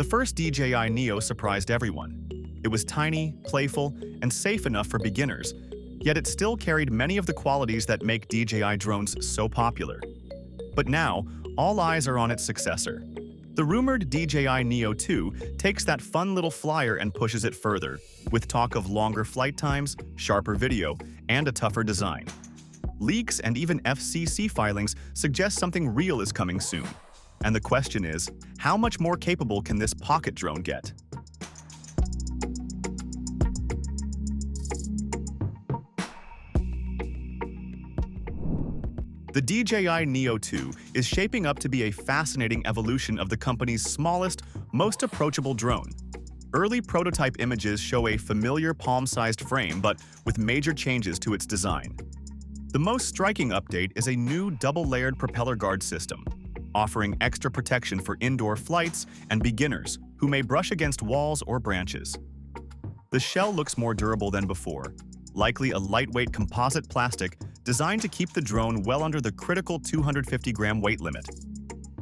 The first DJI Neo surprised everyone. It was tiny, playful, and safe enough for beginners, yet it still carried many of the qualities that make DJI drones so popular. But now, all eyes are on its successor. The rumored DJI Neo 2 takes that fun little flyer and pushes it further, with talk of longer flight times, sharper video, and a tougher design. Leaks and even FCC filings suggest something real is coming soon. And the question is, how much more capable can this pocket drone get? The DJI Neo 2 is shaping up to be a fascinating evolution of the company's smallest, most approachable drone. Early prototype images show a familiar palm-sized frame, but with major changes to its design. The most striking update is a new double-layered propeller guard system, offering extra protection for indoor flights and beginners who may brush against walls or branches. The shell looks more durable than before, likely a lightweight composite plastic designed to keep the drone well under the critical 250-gram weight limit.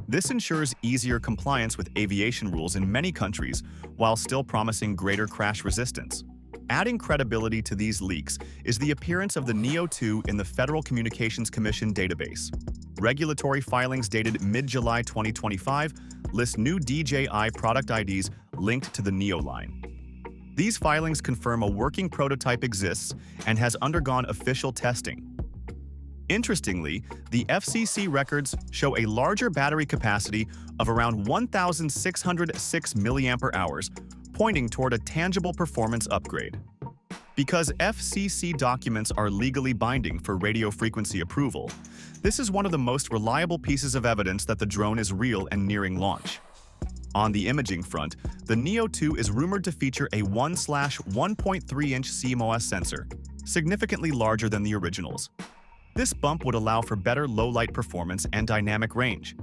This ensures easier compliance with aviation rules in many countries while still promising greater crash resistance. Adding credibility to these leaks is the appearance of the Neo 2 in the Federal Communications Commission database. Regulatory filings dated mid-July 2025 list new DJI product IDs linked to the Neo line. These filings confirm a working prototype exists and has undergone official testing. Interestingly, the FCC records show a larger battery capacity of around 1,606 mAh, pointing toward a tangible performance upgrade. Because FCC documents are legally binding for radio frequency approval, this is one of the most reliable pieces of evidence that the drone is real and nearing launch. On the imaging front, the Neo 2 is rumored to feature a 1/1.3-inch CMOS sensor, significantly larger than the originals. This bump would allow for better low-light performance and dynamic range.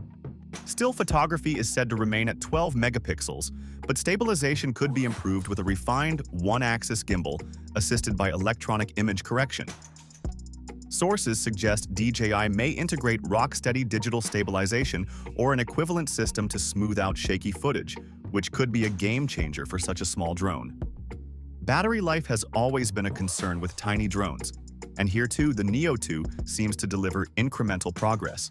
Still photography is said to remain at 12 megapixels, but stabilization could be improved with a refined one-axis gimbal assisted by electronic image correction. Sources suggest DJI may integrate rock-steady digital stabilization or an equivalent system to smooth out shaky footage, which could be a game-changer for such a small drone. Battery life has always been a concern with tiny drones, and here too the Neo 2 seems to deliver incremental progress.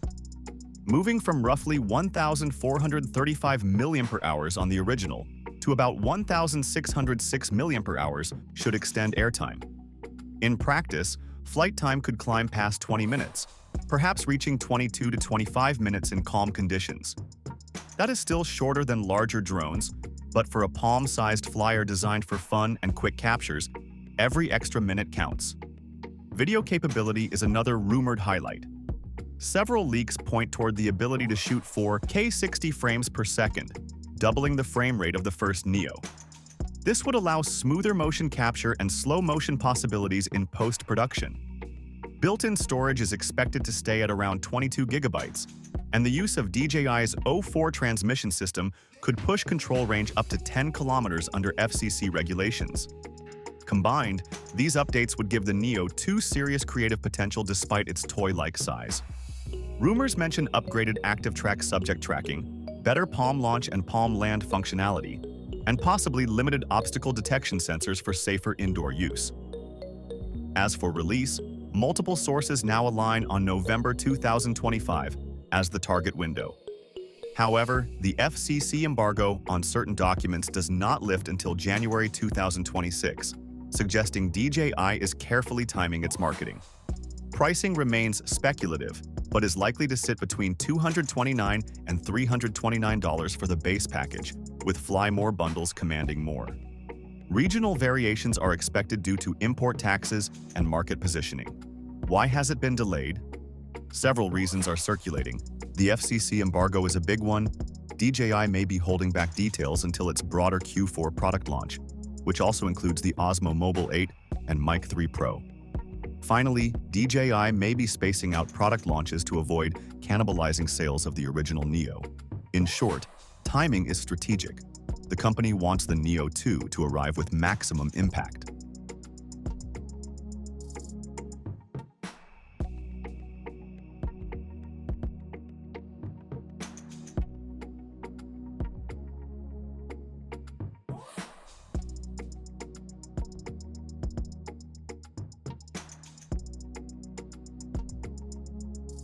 Moving from roughly 1,435 mAh on the original to about 1,606 mAh should extend airtime. In practice, flight time could climb past 20 minutes, perhaps reaching 22 to 25 minutes in calm conditions. That is still shorter than larger drones, but for a palm-sized flyer designed for fun and quick captures, every extra minute counts. Video capability is another rumored highlight. Several leaks point toward the ability to shoot 4K 60 frames per second, doubling the frame rate of the first Neo. This would allow smoother motion capture and slow motion possibilities in post-production. Built-in storage is expected to stay at around 22 gigabytes, and the use of DJI's O4 transmission system could push control range up to 10 kilometers under FCC regulations. Combined, these updates would give the Neo 2 serious creative potential despite its toy-like size. Rumors mention upgraded active track subject tracking, better palm launch and palm land functionality, and possibly limited obstacle detection sensors for safer indoor use. As for release, multiple sources now align on November 2025 as the target window. However, the FCC embargo on certain documents does not lift until January 2026, suggesting DJI is carefully timing its marketing. Pricing remains speculative, but is likely to sit between $229 and $329 for the base package, with Fly More bundles commanding more. Regional variations are expected due to import taxes and market positioning. Why has it been delayed? Several reasons are circulating. The FCC embargo is a big one. DJI may be holding back details until its broader Q4 product launch, which also includes the Osmo Mobile 8 and Mic 3 Pro. Finally, DJI may be spacing out product launches to avoid cannibalizing sales of the original Neo. In short, timing is strategic. The company wants the Neo 2 to arrive with maximum impact.